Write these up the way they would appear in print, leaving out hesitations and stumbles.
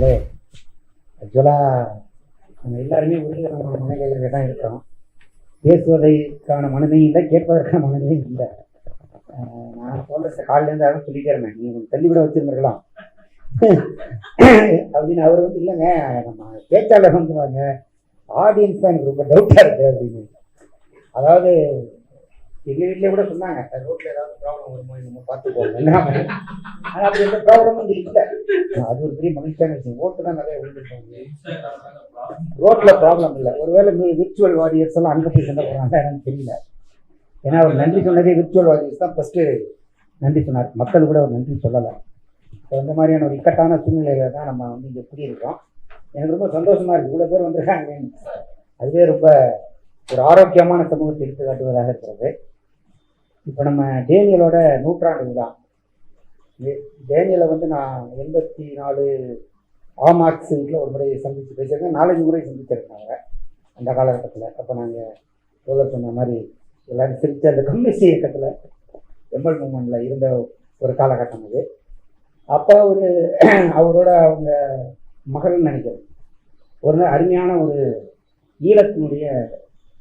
அவர்களே, ஆக்சுவலாக நம்ம எல்லாருமே உறுதியான மனநிலையில் தான் இருக்கிறோம். பேசுவதற்கான மனதையும் இல்லை, கேட்பதற்கான மனதையும் இல்லை. நான் சொல்கிற காலிலேருந்து யாரும் சொல்லிட்டே இருந்தேன், நீங்கள் தள்ளிவிட வச்சுருந்துருக்கலாம் அப்படின்னு. அவர் வந்து இல்லைங்க, நம்ம பேச்சாளர் வந்துடுவாங்க, ஆடியன்ஸ் தான் எனக்கு ரொம்ப டவுட்டாக இருக்குது அப்படின்னு. அதாவது எங்கள் வீட்டிலே கூட சொன்னாங்க, ரோட்டில் ஏதாவது ப்ராப்ளம் வருமோ நம்ம பார்த்துக்கோங்க. ஆனால் அப்படி எந்த ப்ராப்ளமும் வந்து இல்லை. அது ஒரு பெரிய மகிழ்ச்சியான விஷயம். ஓட்டு தான் நிறைய விழுந்துருக்காங்க, ரோட்டில் ப்ராப்ளம் இல்லை. ஒருவேளை விர்ச்சுவல் வாரியர்ஸ் எல்லாம் அங்கே போய் சண்டை போடுறாங்க, எனக்கு தெரியல. ஏன்னா அவர் நன்றி சொன்னதே விர்ச்சுவல் வாரியர்ஸ் தான் ஃபஸ்ட்டு நன்றி சொன்னார், மக்கள் கூட அவர் நன்றி சொல்லலை. ஸோ அந்த மாதிரியான ஒரு இக்கட்டான சூழ்நிலையில தான் நம்ம வந்து இங்கே குடியிருக்கோம். எனக்கு ரொம்ப சந்தோஷமாக இருக்குது, இவ்வளோ பேர் வந்துருக்காங்க. அதுவே ரொம்ப ஒரு ஆரோக்கியமான சமூகத்தை எடுத்து காட்டுவதாக இருக்கிறது. இப்போ நம்ம டேனியலோட 100ஆண்டு விழா. டேனியலை வந்து நான் 84 ஆமார்க்ஸ் வீட்டில் ஒரு முறை சந்தித்து பேசியிருக்கேன், 4-5 முறை சந்திச்சிருக்காங்க அந்த காலகட்டத்தில். அப்போ நாங்கள் சொன்ன மாதிரி எல்லாரும் சிரித்த அந்த கம்யூனிஸ்ட் இயக்கத்தில் எம்எல் மூமெண்ட்டில் இருந்த ஒரு காலகட்டம் அது. அப்போ அவரோட அவங்க மகள்னு நினைக்கிறேன், ஒரு நாள் அருமையான ஒரு ஈழத்தினுடைய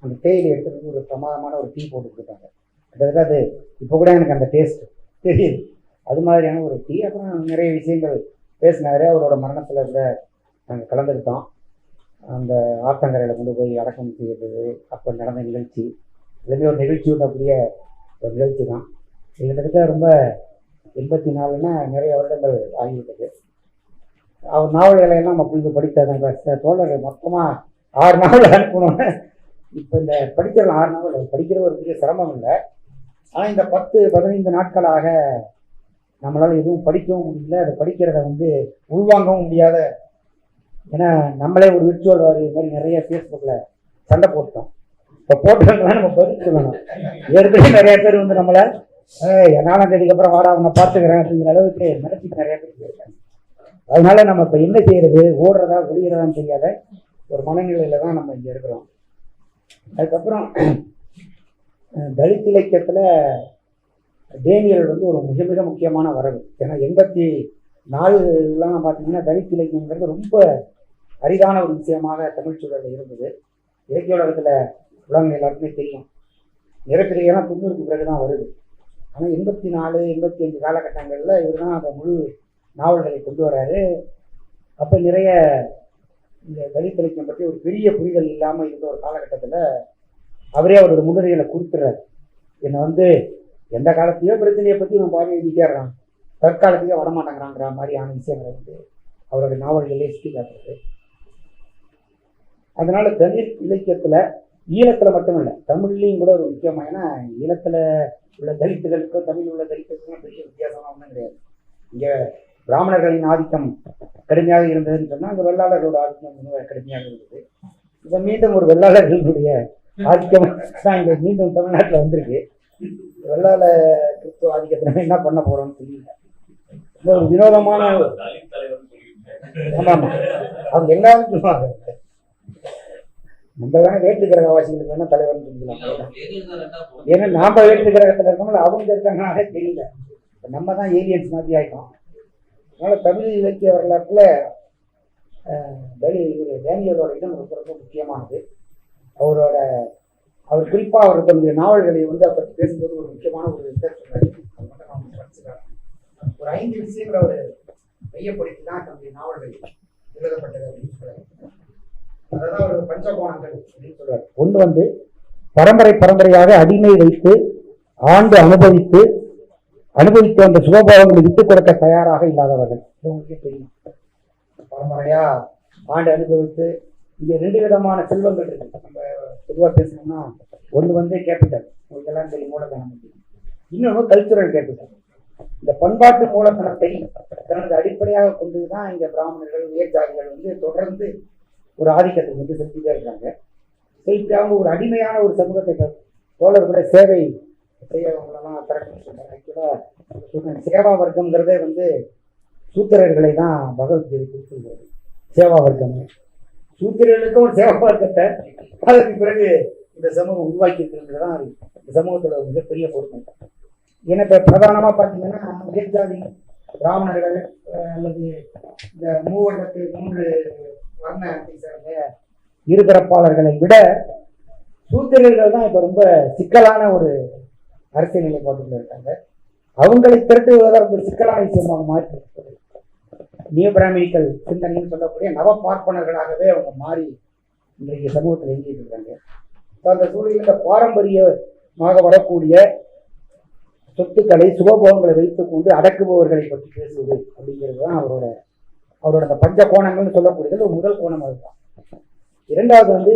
அந்த தேயிலை எடுத்துகிட்டு ஒரு பிரமாதமான ஒரு டீ போட்டு கொடுத்தாங்க. கிட்டத்தட்ட அது இப்போ கூட எனக்கு அந்த டேஸ்ட் தெரியுது, அது மாதிரியான ஒரு டீ. அப்புறம் நிறைய விஷயங்கள் பேசினார். அவரோட மரணத்தில் கூட நாங்கள் கலந்துக்கிட்டோம். அந்த ஆத்தங்கரையில் கொண்டு போய் அடக்கம் செய்கிறது அப்போ நடந்த நிகழ்ச்சி, எல்லாமே ஒரு நிகழ்ச்சியோட அப்படியே ஒரு நிகழ்ச்சி தான். கிட்டத்தட்ட ரொம்ப 84ன்னா நிறைய வருடங்கள் ஆகிவிட்டது. அவர் நாவல்களையெல்லாம் நம்ம புரிந்து படித்த தோழர் மொத்தமாக 6 நாவல் அனுப்பணும்னு. இப்போ இந்த படிக்கிற 6 நாவல் படிக்கிற ஒரு பெரிய சிரமம் இல்லை. ஆனால் இந்த 10-15 நாட்களாக நம்மளால் எதுவும் படிக்கவும் முடியல, அதை படிக்கிறத வந்து உள்வாங்கவும் முடியாத. ஏன்னா நம்மளே ஒரு விர்ச்சுவல் வாரியர் மாதிரி நிறைய ஃபேஸ்புக்கில் சண்டை போட்டோம். இப்போ போட்டுக்கலாம் நம்ம பதில் சொல்லணும். ஏற்கனவே நிறைய பேர் வந்து நம்மளை 4ஆம் தேதிக்கு அப்புறம் வாடா அவங்க பார்த்துக்கிறேன் அப்படிங்கிற அளவுக்கு மிரட்டி நிறைய பேர் போயிருக்காங்க. அதனால நம்ம இப்போ என்ன செய்யறது, ஓடுறதா வெளியிறதான்னு தெரியாத ஒரு மனநிலையில தான் நம்ம இங்கே இருக்கிறோம். அதுக்கப்புறம் தலித் இலக்கியத்தில் டேனியல் வந்து ஒரு மிக மிக முக்கியமான வரவு. ஏன்னா 84லாம் பார்த்தீங்கன்னா தலித் இலக்கியங்கிறது ரொம்ப அரிதான ஒரு விஷயமாக தமிழ் சூழலில் இருந்தது. இலக்கிய உலகத்தில் உலகம் எல்லாருக்குமே தெரியும், நிறப்பிரிகையெல்லாம் 90க்கு பிறகு தான் வருது. ஆனால் 84-85 காலகட்டங்களில் இவர் தான் அந்த முழு நாவல்களை கொண்டு வர்றாரு. அப்போ நிறைய இந்த தலித் இலக்கியம் பற்றி ஒரு பெரிய புரிதல் இல்லாமல் இருந்த ஒரு காலகட்டத்தில் அவரே அவரோட முன்னுரைகளை குறிப்பிடுறாரு. என்னை வந்து எந்த காலத்தையோ பிரச்சனையை பற்றி இவன் பாதி எழுதிக்கிறான், தற்காலத்தையோ வரமாட்டேங்கிறாங்கிற மாதிரியான விஷயங்களை வந்து அவருடைய நாவல்களே சுட்டி காட்டுறது. அதனால தலித் இலக்கியத்தில் ஈழத்தில் மட்டும் இல்லை, தமிழ்லையும் கூட ஒரு முக்கியமாக. ஏன்னா ஈழத்தில் உள்ள தலித்துகளுக்கும் தமிழ் உள்ள தலித்துகளுக்கும் பெரிய வித்தியாசமாக ஒன்றும் கிடையாது. இங்கே பிராமணர்களின் ஆதிக்கம் கடுமையாக இருந்ததுன்னு சொன்னால் அங்கே வெள்ளாளர்களோட ஆதிக்கம் மிக கடுமையாக இருந்தது. இப்போ மீண்டும் ஒரு வெள்ளாளர்களுடைய ஆதிக்கம் தான் இங்கே மீண்டும் தமிழ்நாட்டில் வந்திருக்கு. வெள்ளாள கிறிஸ்துவ ஆதிக்கத்தில் என்ன பண்ண போகிறோம்னு தெரியல. ஒரு வினோதமான ஆமாம் அவங்க எல்லாரும் சொல்லுவாங்க, நம்ம வேணா வேற்று கிரகவாசிகளுக்கு வேணா தலைவர்னு சொல்லிக்கலாம். ஏன்னா நாம வேற்று கிரகத்தில் இருக்கோம்ல, அவங்க இருக்காங்கன்னாலே தெரியல, நம்ம தான் ஏலியன்ஸ் மாதிரி ஆகிட்டோம். அதனால தமிழ் இலக்கிய வரலாற்றில் டேனியலோட இடம் ரொம்ப ரொம்ப முக்கியமானது. அவர் குறிப்பாக அவர் தன்னுடைய நாவல்களை வந்து அதை பற்றி பேசும்போது ஒரு முக்கியமான ஒரு இதை சொல்றாரு. அது மட்டும் நான் படிச்சுக்கிறேன். ஒரு 5 விஷயங்களை அவர் மையப்படுத்தி தான் தன்னுடைய நாவல்கள் எழுதப்பட்டது அப்படின்னு சொல்றாரு. அதான் ஒரு பஞ்சகோணங்கள் அப்படின்னு சொல்றாரு. ஒன்று வந்து பரம்பரையாக அடிமை வைத்து ஆண்டு அனுபவித்து அந்த சுகபாவங்களை விட்டுக் கொடுக்க தயாராக இல்லாதவர்கள். உங்களுக்கே தெரியும், பரம்பரையா ஆண்டு அனுபவித்து இங்கே 2 விதமான செல்வங்கள் இருக்கு. நம்ம பொதுவாக பேசணும்னா ஒன்று வந்து கேபிட்டல், உங்களுக்கு எல்லாம் தெரியும், மூலதனம். இன்னொன்று கல்ச்சுரல் கேபிட்டல். இந்த பண்பாட்டு மூலதனத்தை தனது அடிப்படையாக கொண்டு தான் இங்கே பிராமணர்கள் உயர் ஜாதிகள் வந்து தொடர்ந்து ஒரு ஆதிக்கத்தை வந்து செலுத்திட்டே இருக்காங்க. அவங்க ஒரு அடிமையான ஒரு சமூகத்தை தோழர் கூட சேவை செய்யறவங்களெல்லாம் திறக்கணும்னு சொல்றாங்க. ஆக்சுவலாக சேவா வர்க்கம்ங்கிறதே வந்து சூத்திரர்களை தான் பகவத்கீதை குறிப்பிடுகிறது. சேவா வர்க்கம் சூத்திரர்களுக்கும் ஒரு சேவா வர்க்கத்தை அதற்கு பிறகு இந்த சமூகம் உருவாக்கி இருக்கிறது தான் இந்த சமூகத்தோட மிகப்பெரிய பொறுமை. ஏன்னா இப்போ பிரதானமாக பார்த்தீங்கன்னா உயர்ஜாதி பிராமணர்கள் அல்லது இந்த மூவண்ணத்து 3 வர்ணத்தை சேர்ந்த இருதரப்பாளர்களை விட சூத்திரர்கள் தான் இப்ப ரொம்ப சிக்கலான ஒரு அரசியல் நிலைப்பாட்டுல இருக்காங்க. அவங்களை திரட்டுவதை ரொம்ப சிக்கலான விஷயமாக மாற்றி நியூ பிராமணிக்கல் சிந்தனைன்னு சொல்லக்கூடிய நவ பார்ப்பனர்களாகவே அவங்க மாறி இன்றைக்கு சமூகத்தில் எங்கிட்டு இருக்காங்க. அந்த சூழலில் இந்த பாரம்பரியமாக வரக்கூடிய சொத்துக்களை சுகபோகங்களை வைத்துக் கொண்டு அடக்குபவர்களை பற்றி பேசுவது அப்படிங்கிறது தான் அவரோட அந்த பஞ்ச கோணங்கள்னு சொல்லக்கூடியது ஒரு முதல் கோணம். அதுதான். இரண்டாவது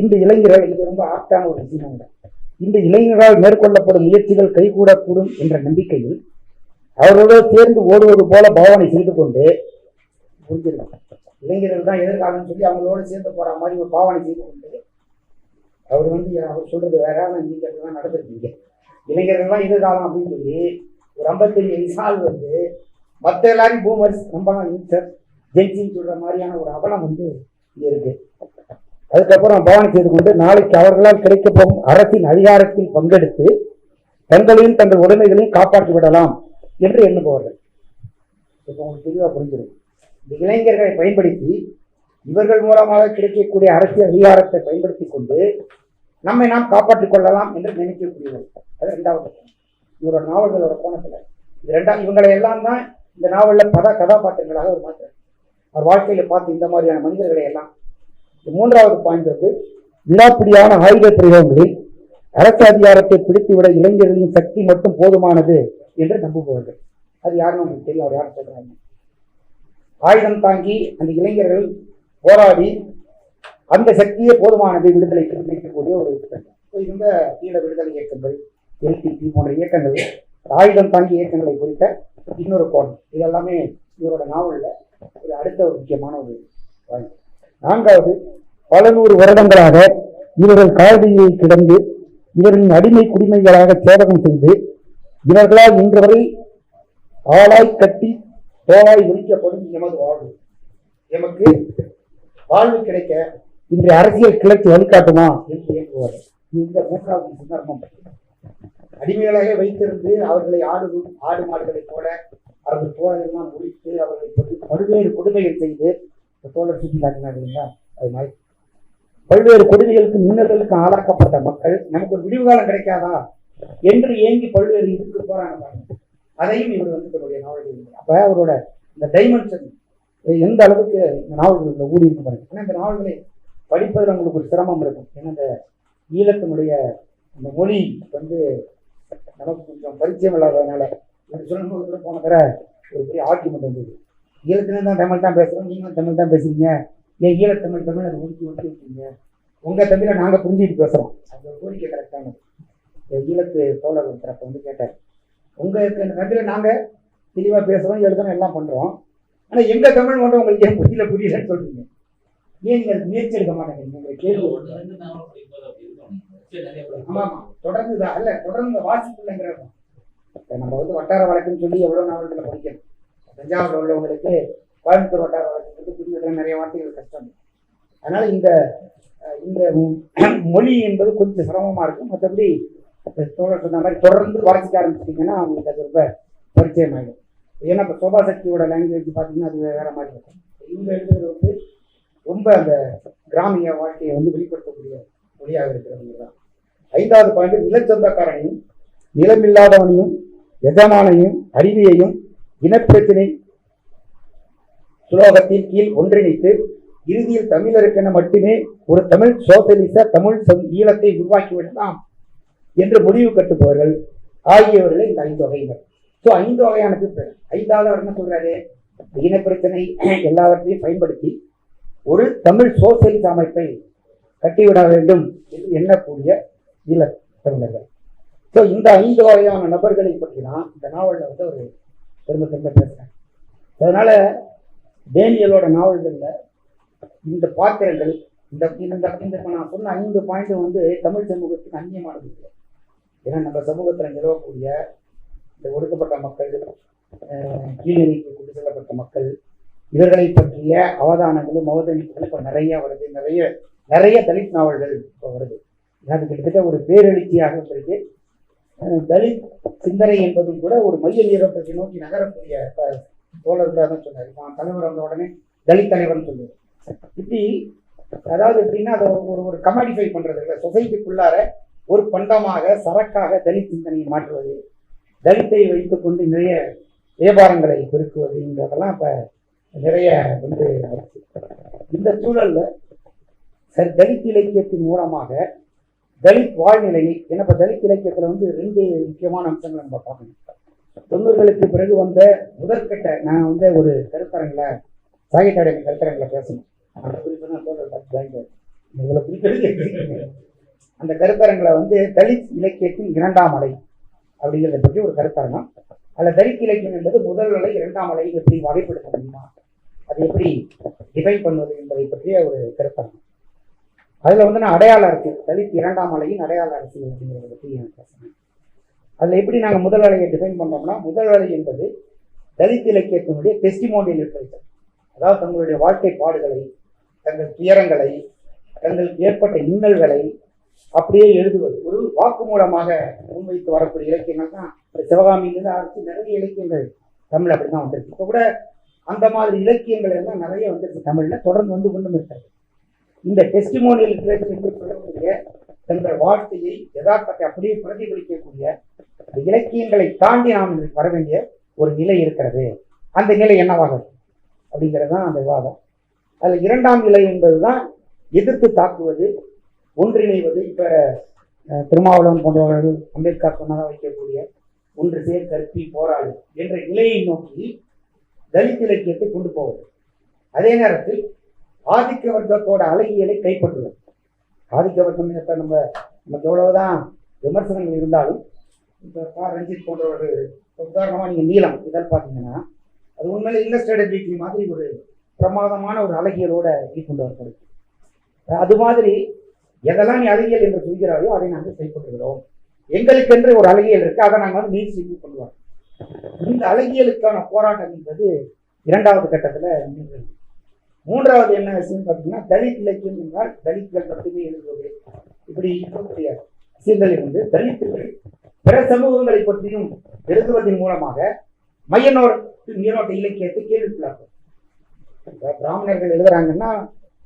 இந்த இளைஞர்கள், இது ரொம்ப ஆப்டான ஒரு விஷயம். இந்த இளைஞர்களால் மேற்கொள்ளப்படும் முயற்சிகள் கைகூடக்கூடும் என்ற நம்பிக்கையில் அவர்களோடு சேர்ந்து ஓடுவது போல பாவனை செய்து கொண்டு புரிஞ்சிருக்காங்க. இளைஞர்கள் தான் எதிர்காலம் சொல்லி அவங்களோட சேர்ந்து போற மாதிரி ஒரு பாவனை செய்து கொண்டு அவர் சொல்றது வேற, ஆனால் நீங்க தான் நடந்திருக்கீங்க. இளைஞர்கள் தான் எதிர்காலம் அப்படின்னு சொல்லி ஒரு 55 வயசால் மற்ற எல்லாரையும் பூமர்ஸ் நம்பலாம் இன்சர் ஜென்சின்னு சொல்ற மாதிரியான ஒரு அவலம் இங்க இருக்கு. அதுக்கப்புறம் பாவனை செய்து கொண்டு நாளைக்கு அவர்களால் கிடைக்க போகும் அரசின் அதிகாரத்தில் பங்கெடுத்து தங்களையும் தங்கள் உடைமைகளையும் காப்பாற்றி விடலாம் என்று எண்ணுபவர்கள். இப்போ உங்களுக்கு தெளிவாக புரிஞ்சிடும். இந்த இளைஞர்களை பயன்படுத்தி இவர்கள் மூலமாக கிடைக்கக்கூடிய அரசியல் அதிகாரத்தை பயன்படுத்தி கொண்டு நம்மை நாம் காப்பாற்றிக் கொள்ளலாம் என்று நினைக்கக்கூடியவர்கள். அது இரண்டாவது இவரோட நாவல்களோட கோணத்துல இவங்களை எல்லாம் தான் இந்த நாவல்ல கதாபாத்திரங்களாக ஒரு மாற்றம் அவர் வாழ்க்கையில பார்த்து இந்த மாதிரியான மனிதர்களை எல்லாம். மூன்றாவது பாயிண்ட் விடாப்பிடியான ஆயுத பிரயோகங்களில் அரசு அதிகாரத்தை பிடித்துவிட இளைஞர்களின் சக்தி மட்டும் போதுமானது என்று நம்புபவர்கள். அது யாருன்னு உங்களுக்கு தெரியும். அவர் யாரும் சொல்றாங்க, ஆயுதம் தாங்கி அந்த இளைஞர்கள் போராடி அந்த சக்தியே போதுமானது விடுதலை நினைக்கக்கூடிய ஒரு இந்த ஈழ விடுதலை இயக்கங்கள், எல்டிபி போன்ற இயக்கங்கள், ஆயுதம் தாங்கி இயக்கங்களை குறித்த இன்னொரு கோணம். இதெல்லாமே இவரோட நாவல்ல ஒரு அடுத்த ஒரு முக்கியமான ஒரு பாயிண்ட். நான்காவது, பல 100 வருடங்களாக இவர்கள் காலடியை கிடந்து இவர்களின் அடிமை குடிமைகளாக சேவகம் செய்து இவர்களால் இன்று வரை ஆளாய் கட்டி தோளாய் ஒழிக்கப்படும் எமது வாழ்வு. எமக்கு வாழ்வு கிடைக்க இன்றைய அரசியல் கிளர்ச்சி வழிகாட்டுமா என்று இயங்குவார்கள். இந்த மூன்றாவது சந்தர்ப்பம் அடிமைகளாக வைத்திருந்து அவர்களை ஆடு மாடுகளை போல அவர்கள் தோழர்களெல்லாம் முடித்து அவர்களை பல்வேறு கொடுமைகள் செய்து தோழர் சுற்றி காட்டினார் இல்லைங்களா, அது மாதிரி பல்வேறு கொடுமைகளுக்கு மின்னர்களுக்கு ஆளாக்கப்பட்ட மக்கள் நமக்கு ஒரு விடிவு காலம் கிடைக்காதா என்று ஏங்கி பல்வேறு இதுக்கு போறாங்க. அதையும் இவர் தன்னுடைய நாவல்கள். அப்ப அவரோட இந்த டைமென்ஷன் எந்த அளவுக்கு இந்த நாவல்கள் ஊடி இருக்கு பாருங்க. ஏன்னா இந்த நாவல்களை படிப்பதில் உங்களுக்கு ஒரு சிரமம் இருக்கும். ஏன்னா இந்த ஈழத்தினுடைய இந்த மொழி நமக்கு கொஞ்சம் பரிச்சயம் இல்லாததுனால சொல்லும்போது கூட போன தர ஒரு பெரிய ஆர்குமெண்ட் வந்தது. ஈழத்திலும் தான் தமிழ் தான் பேசுகிறோம், நீங்களும் தமிழ் தான் பேசுறீங்க, ஏன் ஈழத்தமிழ் அதை ஒதுக்கி வச்சுருக்கீங்க, உங்கள் தமிழை நாங்கள் புரிஞ்சுட்டு பேசுகிறோம். அந்த கோரிக்கை கரெக்டானது. ஈழத்து தோழர் தரப்பை கேட்டார், உங்களுக்கு இந்த தமிழை நாங்கள் தெளிவாக பேசுகிறோம், எழுதணும், எல்லாம் பண்ணுறோம், ஆனால் எங்கள் தமிழ் மட்டும் உங்களுக்கு ஏன் புரியலன்னு சொல்கிறீங்க, ஏன் நீங்கள் முயற்சி எடுக்க மாட்டேங்கிறீங்க கேள்வி. ஆமாம், தொடர்ந்து தான் அல்ல, தொடர்ந்து வாசிப்புலங்கிறது. நம்ம வட்டார வழக்குன்னு சொல்லி எவ்வளோ நாவல்களை படிக்கணும். தஞ்சாவூர் உள்ளவங்களுக்கு கோயம்புத்தூர் வட்டார வழக்கு புரிவதில் நிறைய வார்த்தைகள் கஷ்டம். அதனால இந்த இந்த மொழி என்பது கொஞ்சம் சிரமமாக இருக்கும். மற்றபடி தோழர் சொன்ன மாதிரி தொடர்ந்து வாசிக்க ஆரம்பிச்சிட்டிங்கன்னா அவங்களுக்கு அது ரொம்ப பரிச்சயம் ஆகிடும். ஏன்னா இப்போ சோபாசக்தியோட லாங்குவேஜ் பார்த்தீங்கன்னா அது வேற மாதிரி இருக்கும். இவங்க எழுதுறது ரொம்ப அந்த கிராமிய வாழ்க்கையை வெளிப்படுத்தக்கூடிய மொழியாக இருக்கிறவங்க தான். ஐந்தாவது பாயிண்ட், நிலச்சொந்தக்காரனையும் நிலமில்லாதவனையும் எஜமானையும் அறிவியையும் இனப்பிரச்சினை சுலோகத்தின் கீழ் ஒன்றிணைத்து இறுதியில் தமிழருக்கென மட்டுமே ஒரு தமிழ் சோசியலிச தமிழ் ஈழத்தை உருவாக்கிவிடலாம் என்று முடிவு கட்டுபவர்கள் ஆகியவர்களை இந்த 5 வகையினர். ஸோ 5 வகையான பீப்பிள். 5வது அவர் என்ன சொல்றாரு, இனப்பிரச்சனை எல்லாவற்றையும் பயன்படுத்தி ஒரு தமிழ் சோசியலிச அமைப்பை கட்டிவிட வேண்டும் என்று எண்ணக்கூடிய ஈழ தமிழர்கள். ஸோ இந்த 5 வகையான நபர்களை பற்றி தான் இந்த நாவலில் ஒரு திரும்ப பேசுறேன். அதனால டேனியலோட நாவல்கள்ல இந்த பாத்திரங்கள் இந்த நான் சொன்ன 5 பாயிண்ட் தமிழ் சமூகத்துக்கு அந்நியமானது இல்லை. ஏன்னா நம்ம சமூகத்தில் நிலவக்கூடிய இந்த ஒடுக்கப்பட்ட மக்கள், கீழ்நிலைக்கு கொண்டு செல்லப்பட்ட மக்கள், இவர்களை பற்றிய அவதானங்களும் அவதானிப்புகளும் இப்போ நிறைய வருது. நிறைய தலித் நாவல்கள் இப்போ வருது. அது கிட்டத்தட்ட ஒரு பேரெழுச்சியாக இருக்கு. தலித் சிந்தனை என்பதும் கூட ஒரு மைய நீரோட்டத்தை நோக்கி நகரக்கூடிய தோழர் தான் சொன்னார். தலைவர் வந்த உடனே தலித் தலைவர்னு சொல்லுவார். இப்படி அதாவது எப்படின்னா அதை ஒரு கமாடிஃபை பண்றது இல்லை, சொசைட்டிக்குள்ளார ஒரு பண்டமாக சரக்காக தலித் சிந்தனையை மாற்றுவது, தலித்தை வைத்துக்கொண்டு நிறைய வியாபாரங்களை பெருக்குவதுங்கிறதெல்லாம் இப்போ நிறைய வந்து இந்த சூழல்ல சரி தலித் இலக்கியத்தின் மூலமாக தலித் வாழ்நிலையை, ஏன்னா இப்போ தலித் இலக்கியத்தில் வந்து 2 முக்கியமான அம்சங்களை நம்ம பார்க்கணும். 90களுக்கு பிறகு வந்த முதற்கட்ட நான் வந்து ஒரு கருத்தரங்கில் சாகித்ய அகாடமி கருத்தரங்கில் பேசணும். அந்த கருத்தரங்களை வந்து தலித் இலக்கியத்தின் 2ஆம் அலை அப்படிங்கிறத பற்றி ஒரு கருத்தரங்கம். அதில் தலித் இலக்கியம் என்பது முதல் அலை 2ஆம் அலை எப்படி வகைப்படுத்த முடியுமா, அது எப்படி டிஃபைன் பண்ணுவது என்பதை பற்றிய ஒரு கருத்தரங்கம். அதில் வந்து நான் அடையாள அரசியல், தலித் 2ஆம் அலையின் அடையாள அரசியல் அப்படிங்கிறத பற்றி பேசுகிறேன். அதில் எப்படி நாங்கள் முதல் அலையை டிஃபைன் பண்ணோம்னா, முதல் அலை என்பது தலித் இலக்கியத்தினுடைய டெஸ்டிமோனியல் லிட்ரேச்சர், அதாவது தங்களுடைய வாழ்க்கை பாடுகளை, தங்கள் துயரங்களை, தங்களுக்கு ஏற்பட்ட இன்னல்களை அப்படியே எழுதுவது, ஒரு வாக்கு மூலமாக முன்வைத்து வரக்கூடிய இலக்கியங்கள் தான். சிவகாமியிலிருந்து ஆரம்பித்து நிறைய இலக்கியங்கள் தமிழ் அப்படி தான் வந்துருக்கு. இப்போ கூட அந்த மாதிரி இலக்கியங்கள் எல்லாம் நிறைய வந்துருக்கு தமிழில், தொடர்ந்து வந்து கொண்டும் இருக்கிறது. இந்த டெஸ்டிமோனியல் லிட்ரேச்சர் என்று சொல்லக்கூடிய தங்கள் வாழ்க்கையை யதார்த்தத்தை அப்படியே பிரதிபலிக்கக்கூடிய இலக்கியங்களை தாண்டி நாம் வர வேண்டிய ஒரு நிலை இருக்கிறது. அந்த நிலை என்னவாக அப்படிங்கிறது தான் அந்த விவாதம். அதில் 2ஆம் நிலை என்பதுதான் எதிர்த்து தாக்குவது, ஒன்றிணைவது. இப்போ திருமாவளவன் போன்றவர்கள் அம்பேத்கர் சொன்னதாக வைக்கக்கூடிய ஒன்று சேர் கற்பி போராடு என்ற நிலையை நோக்கி தலித் இலக்கியத்தை கொண்டு போவது. அதே நேரத்தில் ஆதிக்க வர்க்கத்தோட அழகியலை கைப்பற்றுவது. ஆதிக்க வர்க்கம் இப்போ நமக்கு எவ்வளவுதான் விமர்சனங்கள் இருந்தாலும், இப்போ ரஞ்சித் போன்றவர்கள் உதாரணமாக நீங்கள் நீளம் இதழ் பார்த்தீங்கன்னா அது உண்மையில இல்லஸ்ட்ரேட்டட் வீக்லி மாதிரி ஒரு பிரமாதமான ஒரு அழகியலோட வெளிக்கொண்டு வரப்படுது. அது மாதிரி எதெல்லாம் நீ அழகியல் என்று சொல்கிறாயோ அதை நாங்கள் செயல்படுகிறோம். எங்களுக்கென்று ஒரு அழகியல் இருக்கு, அதை நாங்கள் வந்து நீர் செய்து கொண்டு வரோம். இந்த அழகியலுக்கான போராட்டம் என்பது 2வது கட்டத்தில். 3வது என்ன விஷயம் பார்த்தீங்கன்னா, தலித் இலக்கியம் என்றால் தலித்கள் மட்டுமே எழுதுவது இப்படி இருக்கக்கூடிய விஷயங்களை வந்து தலித்துகள் பிற சமூகங்களை பற்றியும் எழுதுவதன் மூலமாக நீரோட்ட இலக்கியத்தை கேள்விக்குள்ளாக்கும். பிராமணர்கள் எழுதுறாங்கன்னா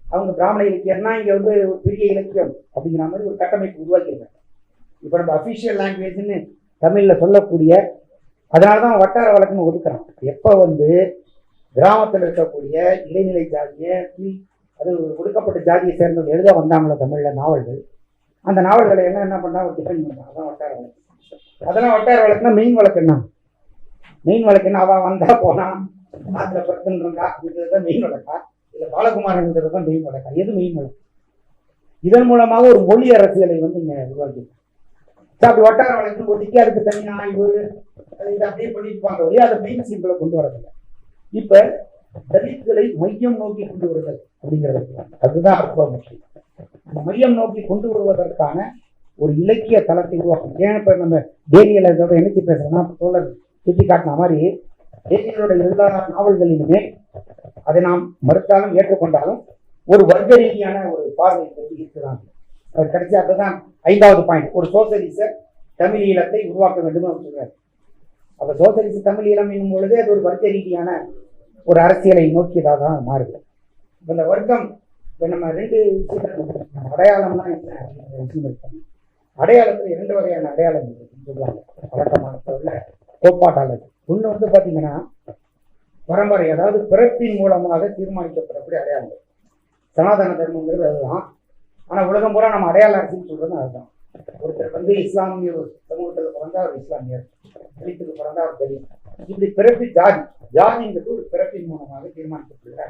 அவங்க பிராமண இலக்கியம்னா இங்க வந்து ஒரு பெரிய இலக்கியம் அப்படிங்கிற மாதிரி ஒரு கட்டமைப்பு உருவாக்கியிருக்காங்க. இப்போ நம்ம அஃபிஷியல் லாங்குவேஜ்னு தமிழில் சொல்லக்கூடிய, அதனாலதான் வட்டார வழக்குன்னு ஒதுக்குறோம். எப்போ வந்து கிராமத்தில் இருக்கக்கூடிய இடைநிலை ஜாதியை, அது ஒடுக்கப்பட்ட ஜாதியை சேர்ந்தவங்க எழுத வந்தாங்களோ தமிழில் நாவல்கள், அந்த நாவல்களை என்ன பண்ணா ஒரு டிஃபைன் பண்ணாங்க. அதான் வட்டார வழக்கு. அதெல்லாம் வட்டார வழக்குனா மெயின் வழக்கு என்ன? மெயின் வழக்கு என்ன? அவன் வந்தா போனா ஆத்துல பிரச்சனைன்றா இதுதான் மெயின் வழக்கா, இல்லை பாலகுமாரங்கிறது தான் மெயின் வழக்கா? எது மெயின் வழக்கு? இதன் மூலமாக ஒரு மொழி அரசியலை வந்து இங்க உருவாக்கிருக்கு. அப்படி வட்டார வழக்கு ஒதுக்கி அதுக்கு தனி ஆய்வு இதை அப்படியே பண்ணிருப்பாங்க ஒரே அதை மெயின் சிம்பிளை கொண்டு வரதில்லை. இப்ப தலித்களை மையம் நோக்கி கொண்டு வருதல் அப்படிங்கிறது அதுதான் ரொம்ப முக்கியம். அந்த மையம் நோக்கி கொண்டு வருவதற்கான ஒரு இலக்கிய தளத்தை உருவாக்கும். ஏன் இப்ப நம்ம டேனியல் என்னைக்கு பேசுறோம்னா, தோழர் சுட்டி காட்டின மாதிரி டேனியலோட எல்லா நாவல்களிலுமே அதை நாம் மறுத்தாலும் ஏற்றுக்கொண்டாலும் ஒரு வர்க்க ரீதியான ஒரு பார்வை இருக்கிறாங்க. அவர் கடைசி அதுதான் 5வது பாயிண்ட், ஒரு சோசலிச தமிழ் ஈழத்தை உருவாக்க வேண்டும் அவர் சொல்றாரு. அப்ப சோசலிச தமிழ் ஈழம் என்னும் பொழுது அது ஒரு வர்க்க ரீதியான ஒரு அரசியலை நோக்கியதாக தான் மாறுது. இப்போ இந்த வர்க்கம், இப்போ நம்ம 2 விஷயங்கள், அடையாளம்னா என்ன விஷயம் இருக்காங்க. அடையாளத்தில் 2 வகையான அடையாளம் சொல்லுவாங்க வழக்கமான கோட்பாட்டாளர். ஒன்று வந்து பார்த்தீங்கன்னா பரம்பரை, அதாவது பிறப்பின் மூலமாக தீர்மானிக்கப்படக்கூடிய அடையாளங்கள். சனாதன தர்மங்கிறது அதுதான். ஆனால் உலகம் பூரா நம்ம அடையாள அரசியல் சொல்றது அதுதான். ஒருத்தர் வந்து இஸ்லாமிய சமூகத்தில் பிறந்தா ஒரு இஸ்லாமியர், தலித்துக்கு பிறந்தா ஒரு தலித், இப்படி பிறப்பு ஜாதிங்கிறது ஒரு பிறப்பின் மூலமாக தீர்மானிக்கப்படுகிற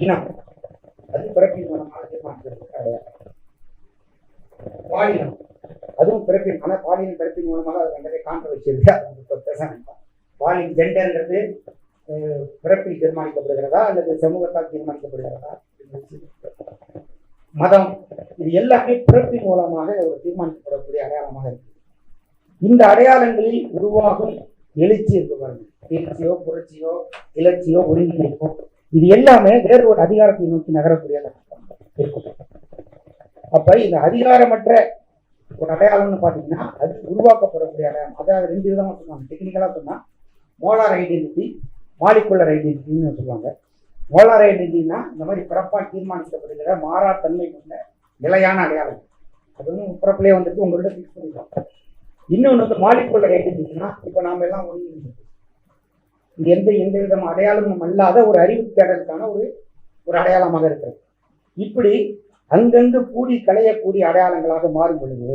இனம், அது பிறப்பின் மூலமாக தீர்மானிக்கப்படுகிற அடையாளம். பாலினம் அதுவும் பிறப்பின், ஆனால் பாலினம் பிறப்பின் மூலமாக அது நிறைய கான்ட்ரவர்சி இருக்கு, அது பேச வேண்டாம். பாலின் ஜெண்டர்ங்கிறது பிறப்பில் தீர்மானிக்கப்படுகிறதா அல்லது சமூகத்தால் தீர்மானிக்கப்படுகிறதா? மதம், இது எல்லாமே பிறப்பின் மூலமாக ஒரு தீர்மானிக்கப்படக்கூடிய அடையாளமாக இருக்கு. இந்த அடையாளங்களில் உருவாகும் எழுச்சி இருக்கு பாருங்க, எழுச்சியோ புரட்சியோ கிளர்ச்சியோ ஒருங்கிணைப்போ, இது எல்லாமே வேறு ஒரு அதிகாரத்தை நோக்கி நகரக்கூடியதாக இருக்கும். அப்ப இந்த அதிகாரமற்ற ஒரு அடையாளம்னு பாத்தீங்கன்னா அது உருவாக்கப்படக்கூடிய அடையாளம். அதாவது 2 விதமா சொன்னாங்க. டெக்னிக்கலா சொன்னா மோலார் ஐடென்டிட்டி, மாலிகுலர் ஐடென்டிட்டின்னு சொல்லுவாங்க. மோலார் ஐடென்டிட்டினா இந்த மாதிரி பிறப்பால் தீர்மானிக்கப்படுகிற மாறாத்தன்மை கொண்ட நிலையான அடையாளம். அது வந்து பிறப்பிலே வந்துட்டு உங்கள்கிட்ட ஃபிக்ஸ் பண்ணிக்கலாம். இன்னொன்று வந்து மாலிகுலர் ஐடென்டிட்டினா இப்போ நாம் எல்லாம் ஒன்று இந்த எந்த விதமான அடையாளமும் அல்லாத ஒரு அறிவு தேடலுக்கான ஒரு அடையாளமாக இருக்கிறது. இப்படி அங்கங்கு கூடி களையக்கூடிய அடையாளங்களாக மாறும் பொழுது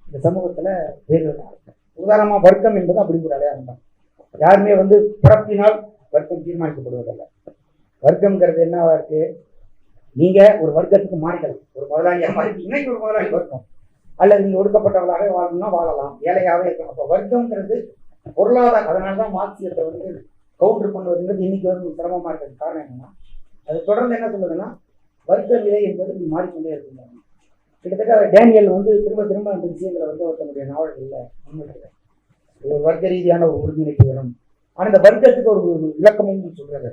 இந்த சமூகத்துல வேறு உதாரணமா வர்க்கம் என்பது அப்படி ஒரு அடையாளம் தான். யாருமே வந்து பிறப்பினால் வர்க்கம் தீர்மானிக்கப்படுவதில்லை. வர்க்கம்ங்கிறது என்னவா இருக்கு? நீங்க ஒரு வர்க்கத்துக்கு மாறிக்கலாம். ஒரு முதலாளியா மாறிட்டீங்கன்னா ஒரு முதலாளி வர்க்கம், அல்லது நீங்க ஒடுக்கப்பட்டவர்களாக வாழணும்னா வாழலாம், ஏழையாவே இருக்கலாம். அப்போ வர்க்கம்ங்கிறது பொருளாதார, அதனாலதான் மார்க்சியத்தை வந்து கவுண்டர் பண்ணுவதுங்கிறது இன்னைக்கு வந்து சிரமமா இருக்கிறது. காரணம் என்னன்னா அது தொடர்ந்து என்ன சொல்லுதுன்னா வர்க்க நிலை என்பது இப்படி மாறிக்கொண்டே இருக்குங்க. கிட்டத்தட்ட டேனியல் வந்து திரும்ப திரும்ப அந்த விஷயங்களை வந்து ஒருத்தனுடைய நாவல்கள்ல முன்வைக்கிறார். ஒரு வர்க்க ரீதியான ஒரு ஒருங்கிணைப்பு வரும். ஆனா இந்த வர்க்கத்துக்கு ஒரு விளக்கமும் சொல்றாரு.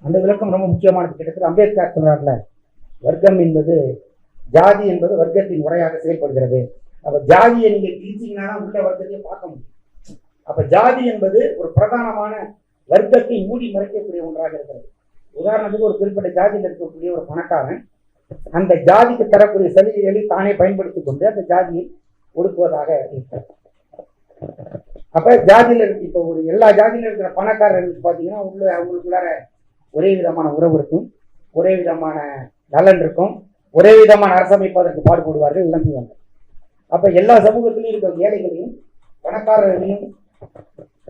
அந்த விளக்கம் ரொம்ப முக்கியமானது. கிட்டத்தட்ட அம்பேத்கர் சொல்றாருல, வர்க்கம் என்பது ஜாதி என்பது வர்க்கத்தின் முறையாக செயல்படுகிறது. அப்ப ஜாதியை நீங்க பிரிச்சீங்கன்னா உள்ள வர்க்கத்தையே பார்க்க முடியும். அப்ப ஜாதி என்பது ஒரு பிரதானமான வர்க்கத்தை மூடி மறைக்கக்கூடிய ஒன்றாக இருக்கிறது. உதாரணத்துக்கு ஒரு குறிப்பிட்ட ஜாதியில் இருக்கக்கூடிய ஒரு பணக்காரன் அந்த ஜாதிக்கு தரக்கூடிய சலுகைகளை தானே பயன்படுத்திக் கொண்டு அந்த ஜாதியை ஒடுக்குவதாக இருக்கிறது. அப்ப ஜாதியில இருக்கு, இப்போ ஒரு எல்லா ஜாதியில இருக்கிற பணக்காரர்களுக்கு பார்த்தீங்கன்னா அவங்களுக்குள்ளார ஒரே விதமான உறவு இருக்கும், ஒரே விதமான நலன் இருக்கும், ஒரே விதமான அரசமைப்பு அதற்கு பாடுபடுவார்கள், எல்லாம் செய்வாங்க. அப்ப எல்லா சமூகத்திலையும் இருக்கிற ஏழைகளையும் பணக்காரர்களையும்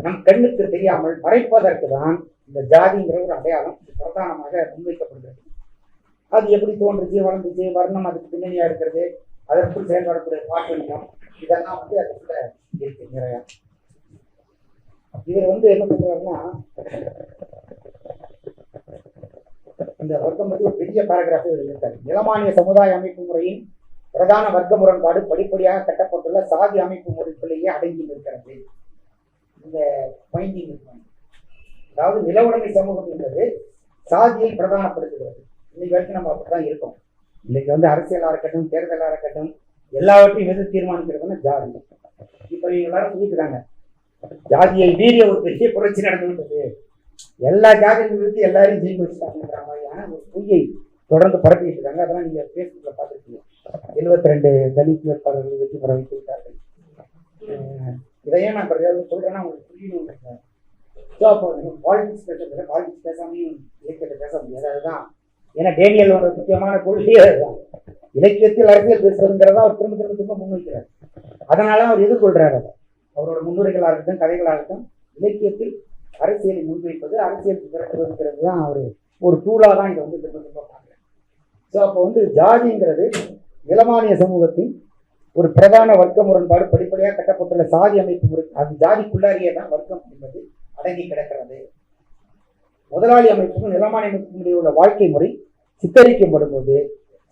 நம் கண்ணுக்கு தெரியாமல் மறைப்பதற்கு தான் இந்த ஜாதிங்கிற ஒரு அடையாளம் பிரதானமாக முன்வைக்கப்படுகிறது. அது எப்படி தோன்றுச்சு, வளர்ந்துச்சு, வர்ணம் அதுக்கு பின்னணியா இருக்கிறது, அதற்குள் செயல்படக்கூடிய பாட்டுநிலம், இதெல்லாம் வந்து அதுக்குள்ள இருக்கு நிறையா. இவர் வந்து என்ன சொல்றாருன்னா, இந்த வர்க்கம் வந்து ஒரு பெரிய பாராகிராஃபே எழுதியிருக்காரு. நிலமானிய சமுதாய அமைப்பு முறையின் பிரதான வர்க்க முரண்பாடு படிப்படியாக கட்டப்பட்டுள்ள சாதி அமைப்பு முறைக்குள்ளேயே அடங்கி இருக்கிறது. இந்த பைண்டிங் இருக்காங்க. அதாவது நிலவுடைமை சமூகம் என்பது சாதியை பிரதானப்படுத்துகிறது. இன்னைக்கு வரைக்கும் நம்ம அப்படித்தான் இருக்கோம். இன்னைக்கு வந்து அரசியலாக இருக்கட்டும், தேர்தலாக இருக்கட்டும், எல்லாவற்றையும் எது தீர்மானிக்கிறதுன்னா ஜாதி. இப்ப எல்லாரும் சொல்லிக்கிறாங்க, ஜாதியை மீறிய ஒரு பெரிய புரட்சி நடந்துவிட்டது, எல்லா ஜாதியும் விட்டு எல்லாரையும் ஜெயிக்க வச்சுட்டாங்கிற மாதிரியான ஒரு பொய்யை தொடர்ந்து பரப்பிட்டு இருக்காங்க. அதெல்லாம் நீங்க பேஸ்புக்ல பார்த்துருக்கீங்க. 72 தலித் வேட்பாளர்கள் வெற்றி பெற வைத்து விட்டார்கள். இதையும் நான் சொல்றேன்னா உங்களுக்கு புரியணும். ஸோ அப்போ பாலிடிக்ஸ் பேசுறதுல பாலிடிக்ஸ் பேசாமையும் இலக்கியத்தை பேச முடியாது. அதுதான் ஏன்னா டேனியலோட முக்கியமான கொள்கையே அதுதான். இலக்கியத்தில் அரசியல் பேசுறதுங்கிறத அவர் திரும்ப திரும்ப திரும்ப முன்வைக்கிறார். அதனால அவர் எதிர்கொள்றாரு. அவரோட முன்னுரைகளாக இருக்கட்டும், கதைகளாகட்டும், இலக்கியத்தில் அரசியலை முன்வைப்பது, அரசியலுக்கு திரட்டுவதுங்கிறது தான் அவர் ஒரு டூலாக தான் இதை வந்து திரும்ப திரும்ப பார்க்குறேன். ஸோ அப்போ வந்து ஜாதிங்கிறது நிலமானிய சமூகத்தின் ஒரு பிரதான வர்க்க முரண்பாடு படிப்படியாக கட்டப்பட்டுள்ள சாதி அமைப்பு முறை. அது ஜாதிக்குள்ளாரியே தான் வர்க்கம் என்பது அடங்கி கிடக்கிறது. முதலாளி அமைப்புக்கும் நிலமானிய அமைப்புக்கும் இடையே உள்ள வாழ்க்கை முறை சித்தரிக்கப்படும் போது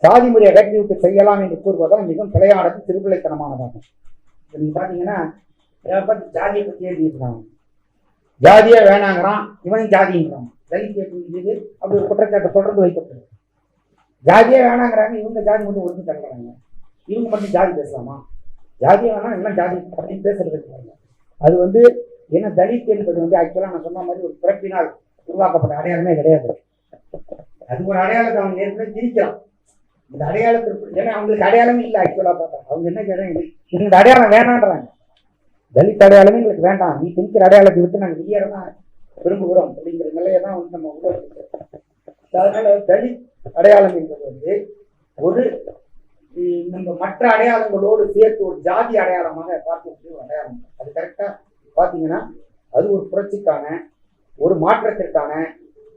சாதி முறையை அகற்றிவிட்டு செய்யலாம் என்று கூறுவதால் மிகவும் பிழையானது, திருப்பிள்ளைத்தனமானதாகும். நீங்க பாத்தீங்கன்னா ஜாதியை பத்தி எழுதியிருக்காங்க. ஜாதியே வேணாங்கிறான், இவனும் ஜாதிங்கிறான். தலித் மீது அப்படி ஒரு குற்றச்சாட்டை தொடர்ந்து வைக்கப்படுது. ஜாதியே வேணாங்கிறாங்க, இவங்க ஜாதி மட்டும் ஒழுங்கு தடுக்கிறாங்க, இவங்க மட்டும் ஜாதி பேசலாமா? ஜாதியே வேணாம், எல்லாம் ஜாதி அப்படின்னு பேசுறது இருக்காங்க. அது வந்து ஏன்னா தலித் என்பது வந்து ஆக்சுவலா நான் சொன்ன மாதிரி ஒரு பிறப்பினால் உருவாக்கப்பட்ட அடையாளமே கிடையாது. அது ஒரு அடையாளத்தை அவங்க ஏற்கனவே திரிக்கலாம். இந்த அடையாளத்திற்கு ஏன்னா அவங்களுக்கு அடையாளமே இல்லை. ஆக்சுவலா பார்த்தா அவங்க என்ன கேட்டாங்க, இந்த அடையாளம் வேணான்றாங்க. தலித் அடையாளமே எங்களுக்கு வேண்டாம், நீ திணிக்கிற அடையாளத்தை விட்டு நாங்கள் வெளியேறதான் விரும்புகிறோம் அப்படிங்கிற நிலையை தான் வந்து நம்ம உருவாக்கிக்கிறோம். அதனால தலித் அடையாளம் என்பது வந்து ஒரு நம்ம மற்ற அடையாளங்களோடு சேர்த்து ஒரு ஜாதி அடையாளமாக பார்க்கக்கூடிய ஒரு அடையாளம். அது கரெக்டா பார்த்தீங்கன்னா அது ஒரு புரட்சிக்கான, ஒரு மாற்றத்திற்கான,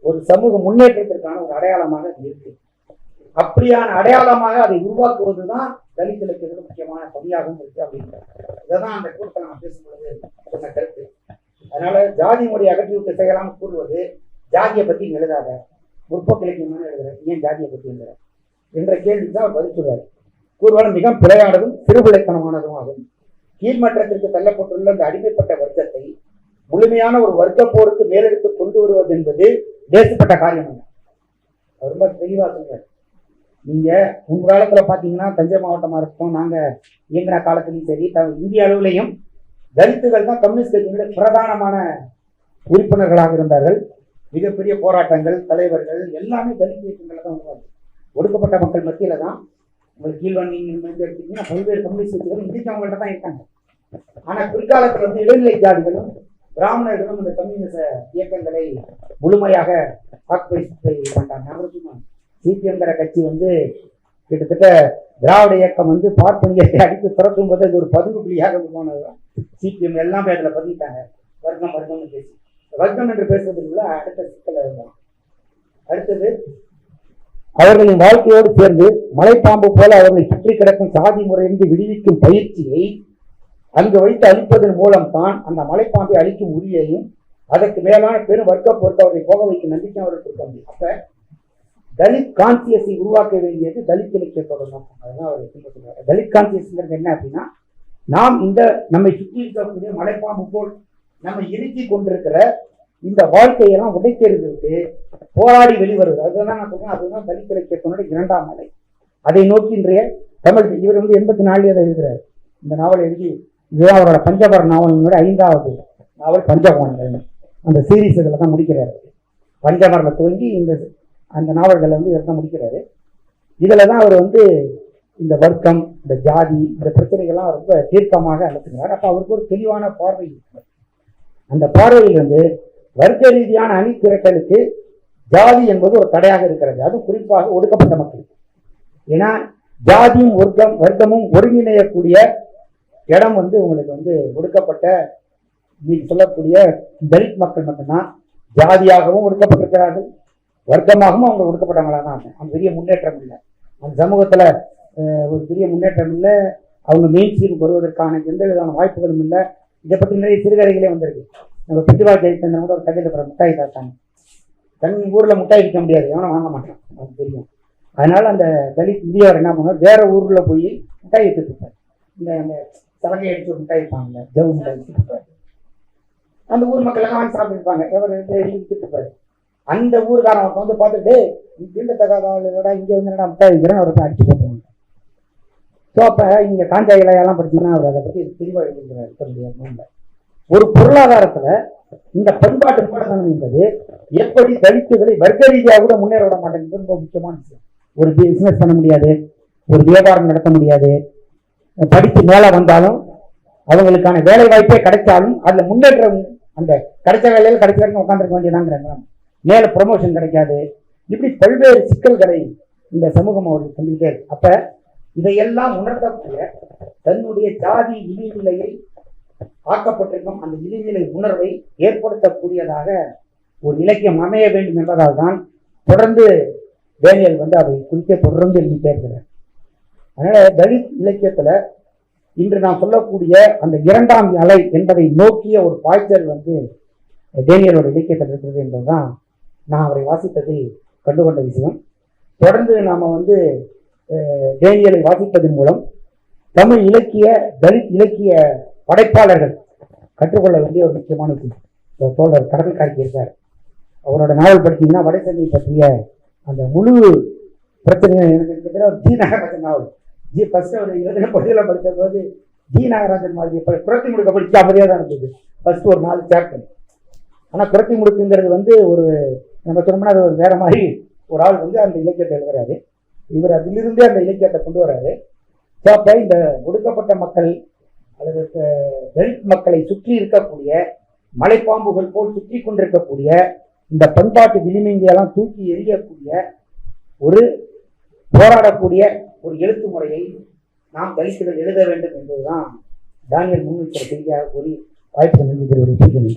ஒரு சமூக முன்னேற்றத்திற்கான ஒரு அடையாளமாக இருக்கு. அப்படியான அடையாளமாக அதை உருவாக்குவதுதான் தலித் இலக்கியத்தில் முக்கியமான பணியாகவும் இருக்கு அப்படிங்கிற இதைதான் அந்த கூட்டத்தில் நான் பேசும்பொழுது சொன்ன கருத்து. அதனால ஜாதி முறையை அகற்றிவிட்டு செய்யலாம் கூறுவது ஜாதியை பத்தி எழுதாத, முற்போக்கு இலக்கியமான எழுதுற, ஏன் ஜாதியை பத்தி எழுதுற என்ற கேள்விக்கு தான் பதில் சொல்றாரு. கூறுவாலும் மிக பிழையானதும் சிறுபிழைத்தனமானதும் ஆகும். கீழ்மட்டத்திற்கு தள்ளப்பட்டுள்ள அந்த அடிமைப்பட்ட வர்க்கத்தை முழுமையான ஒரு வர்க்க போருக்கு மேலெடுத்து கொண்டு வருவது என்பது தேசப்பட்ட காரியம் அல்ல. ரொம்ப தெளிவா சொல்றாரு. நீங்க உங்க காலத்துல பாத்தீங்கன்னா தஞ்சை மாவட்டமா இருக்கட்டும், நாங்க இயங்கின காலத்திலும் சரி, இந்திய அளவிலையும் தலித்துகள் தான் கம்யூனிஸ்ட் கட்சியினுடைய பிரதானமான உறுப்பினர்களாக இருந்தார்கள். மிகப்பெரிய போராட்டங்கள், தலைவர்கள் எல்லாமே தலித் இயக்கங்கள் தான் உருவாச்சு. ஒடுக்கப்பட்ட மக்கள் மத்தியில தான் உங்களுக்கு கீழ்வண்ணி எடுத்தீங்கன்னா பல்வேறு கம்யூனிஸ்ட் கட்சிகளும் இன்றைக்கு அவங்கள்ட்ட தான் இருக்காங்க. ஆனா பிற்காலத்தில் வந்து இடைநிலை ஜாதிகளும் பிராமணர்களும் இந்த கம்யூனிச இயக்கங்களை முழுமையாக ஆக்குபை பண்ணாங்க. சிபிஎம்ங்கிற கட்சி வந்து கிட்டத்தட்ட திராவிட இயக்கம் வந்து பார்ப்பனியத்தை அடித்து துரத்தும் போது அது ஒரு பதுங்கு புள்ளியாக உருவானதுதான். சிபிஎம் எல்லாமே அதுல பதிட்டாங்க. வர்க்கம்னு பேசி வர்க்கம் என்று பேசுவதற்குள்ள அடுத்த சிக்கல் இருந்தாங்க. அடுத்தது அவர்களின் வாழ்க்கையோடு சேர்ந்து மலைப்பாம்பு போல அவர்களை சுற்றி கிடக்கும் சாதி முறையிலிருந்து விடுவிக்கும் பயிற்சியை அங்கு வைத்து அழிப்பதன் மூலம் தான் அந்த மலைப்பாம்பை அழிக்கும் உரியையும் அதற்கு மேலான பெரும் வர்க்க பொறுத்தவரை போக வைக்கும் நம்பிக்கை அவர்களுக்கு இருக்க முடியும். அப்ப தலித் கான்சியஸை உருவாக்க வேண்டியது தலித் இலக்கியத்தோட நோக்கம். அதுதான் அவர் சொல்றாரு. தலித் கான்சியஸ்ங்கிறது என்ன அப்படின்னா, நாம் இந்த நம்மை சுற்றி இருக்கக்கூடிய மலைப்பாம்பு போல் நம்ம இறுக்கி கொண்டிருக்கிற இந்த வாழ்க்கையெல்லாம் உடைக்கிறதுக்கு போராடி வெளிவருது. அதுதான் நான் சொல்றேன். அதுதான் தலித் இலக்கியத்தினுடைய இரண்டாம் நிலை. அதை நோக்கி இன்றைய தமிழ் இவர் வந்து 84 அதை எழுதுறாரு. இந்த நாவல் எழுதி இதுதான் அவரோட பஞ்சபர நாவலினுடைய 5வது நாவல் பஞ்சகோணங்கள். அந்த சீரீஸ் இதில் தான் முடிக்கிறாரு. பஞ்சபரனை துவங்கி அந்த நாவல்களை வந்து இதில் தான் முடிக்கிறாரு. இதில் தான் அவர் வந்து இந்த வர்க்கம், இந்த ஜாதி, இந்த பிரச்சனைகள்லாம் ரொம்ப தீர்க்கமாக அழைத்துக்கிறார். அப்போ அவருக்கு ஒரு தெளிவான பார்வை இருக்கு. அந்த பார்வையிலிருந்து வர்க்க ரீதியான அணி திரட்டலுக்கு ஜாதி என்பது ஒரு தடையாக இருக்கிறது. அது குறிப்பாக ஒடுக்கப்பட்ட மக்களுக்கு. ஏன்னா ஜாதியும் வர்க்கமும் ஒருங்கிணையக்கூடிய இடம் வந்து உங்களுக்கு வந்து ஒடுக்கப்பட்ட இன்னைக்கு சொல்லக்கூடிய தலித் மக்கள் மட்டும்தான். ஜாதியாகவும் ஒடுக்கப்பட்டிருக்கிறார்கள், வர்க்கமாகவும் அவங்க ஒடுக்கப்பட்டவங்களாக தான். அவங்க பெரிய முன்னேற்றம் இல்லை அந்த சமூகத்துல, ஒரு பெரிய முன்னேற்றம் இல்லை. அவங்க மெயின் ஸ்ட்ரீம் வருவதற்கான எந்த விதமான வாய்ப்புகளும் இல்லை. இதை பற்றி நிறைய சிறுகதைகளே வந்திருக்கு. நம்ம பிட்டுவா ஜெயித்தன் கூட ஒரு கதையில் பிற முட்டாய் காட்டாங்க. தன் ஊர்ல முட்டாய் விற்க முடியாது, எவனும் வாங்க மாட்டான், அது தெரியும். அதனால அந்த தலித் இந்தியாவர் என்ன பண்ணுவார், வேற ஊர்ல போய் முட்டாய் வித்துட்டு இருப்பார். இந்த சலங்கை அடிச்சு ஒரு முட்டாய் இருப்பாங்க, ஜவு முட்டாய் வித்துட்டு இருப்பாரு. அந்த ஊர் மக்கள் எல்லாம் வாங்கி சாப்பிட்டுருப்பாங்க. எவர் வித்துட்டு இருப்பாரு. அந்த ஊருக்காரன் வந்து பார்த்துட்டு இந்த தகாதோட இங்க வந்து என்னடா முட்டாய் விற்கிறேன் அவருக்கு அடிச்சு போட்டுருவாங்க. ஸோ அப்ப இங்க காஞ்சா இலையெல்லாம் படிச்சீங்கன்னா அவர் அதை பத்தி தெளிவாக எழுதியிருக்கிறார். ஒரு பொருளாதாரத்துல இந்த பண்பாட்டு மூலதனம் என்பது எப்படி தலித்துகளை வர்க்க ரீதியாக கூட முன்னேற விட மாட்டேங்குது. ரொம்ப முக்கியமான விஷயம். ஒரு பிசினஸ் பண்ண முடியாது, ஒரு வியாபாரம் நடத்த முடியாது, படித்து மேல வந்தாலும் அவங்களுக்கான வேலை வாய்ப்பே கிடைச்சாலும் அதுல முன்னேற்றம் அந்த கிடைச்ச வேலையில கிடைச்ச வரைக்கும் உட்காந்துருக்க வேண்டியதாங்கிறாங்க. மேல ப்ரொமோஷன் கிடைக்காது. இப்படி பல்வேறு சிக்கல்களை இந்த சமூகம் அவர்கள் சந்திக்கிட்டே இருக்கு. அப்ப இதையெல்லாம் உணர்த்தக்கூடிய தன்னுடைய ஜாதி இழிநிலையை ஆக்கப்பட்டிருக்கும் அந்த இழிநிலை உணர்வை ஏற்படுத்தக்கூடியதாக ஒரு இலக்கியம் அமைய வேண்டும் என்பதால் தான் தொடர்ந்து டேனியல் வந்து அதை குறித்து தொடர்ந்து எழுதிட்டே இருக்கிறார். அதனால தலித் இலக்கியத்துல இன்று நான் சொல்லக்கூடிய அந்த இரண்டாம் அலை என்பதை நோக்கிய ஒரு பாய்ச்சல் வந்து டேனியலோட இலக்கியத்தில் இருக்கிறது என்பதுதான் நான் அவரை வாசித்ததில் கண்டுகொண்ட விஷயம். தொடர்ந்து நாம வந்து டேனியலை வாசிப்பதன் மூலம் தமிழ் இலக்கிய தலித் இலக்கிய படைப்பாளர்கள் கற்றுக்கொள்ள வேண்டிய ஒரு முக்கியமான விஷயம். தோழர் கடல் காய்ச்சி இருக்கார். அவரோட நாவல் படித்தீங்கன்னா வடசென்னை பற்றிய அந்த முழு பிரச்சனை எனக்கு ஜி நாகராஜன் நாவல். ஃபர்ஸ்ட் அவர் 20 பகுதியில் படித்த போது ஜி நாகராஜன் மாதிரி புரத்தி முடுக்க படிச்சா மாதிரியே தான் இருந்தது. ஃபர்ஸ்ட் ஒரு 4 சாப்டர். ஆனால் புரத்தி முடுக்குங்கிறது வந்து ஒரு நம்ம சொன்னோம்னா அது ஒரு வேற மாதிரி ஒரு ஆள் வந்து அந்த இலக்கியத்தை எழுதுறாரு. இவர் அதிலிருந்தே அந்த இலக்கியத்தை கொண்டு வர்றாரு. ஸோ அப்போ இந்த ஒடுக்கப்பட்ட மக்கள் அல்லது தலித் மக்களை சுற்றி இருக்கக்கூடிய மலைப்பாம்புகள் போல் சுற்றி கொண்டிருக்கக்கூடிய இந்த பண்பாட்டு விளிமைங்கெல்லாம் தூக்கி எறியக்கூடிய ஒரு போராடக்கூடிய ஒரு எழுத்து முறையை நாம் தலித்துகள் எழுத வேண்டும் என்பதுதான் டேனியல் முன்வைக்கிற செய்தியாக கூறி வாய்ப்பு நன்றி.